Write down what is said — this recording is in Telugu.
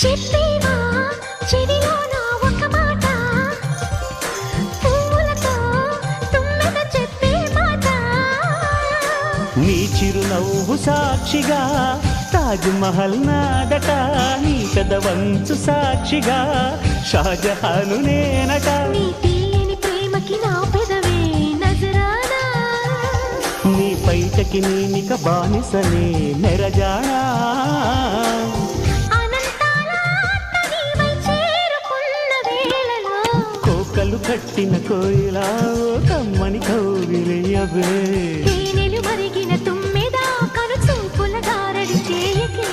చెప్పేవా చెవిలోన ఒక మాట, పువ్వులతో తుమ్మెద చెప్పే మాట. నీ చిరునవ్వు సాక్షిగా తాజ్ మహల్ నాడట, నీ పెదవంచు సాక్షిగా షాజహాను నేనట. నీ తీయని ప్రేమకి నా పెదవే నజరానా, నీ బయటకి నేనిక బానిసనే నెరజానా. అనంతాల ఆత్మ నీవై చేరుకున్న వేళలో, కోకలు కట్టిన కోయిలా ఓ కమ్మని కౌగిలియవే. తేనెలు మరిగిన తుమ్మెద కను చూపుల గారడి చేయకే.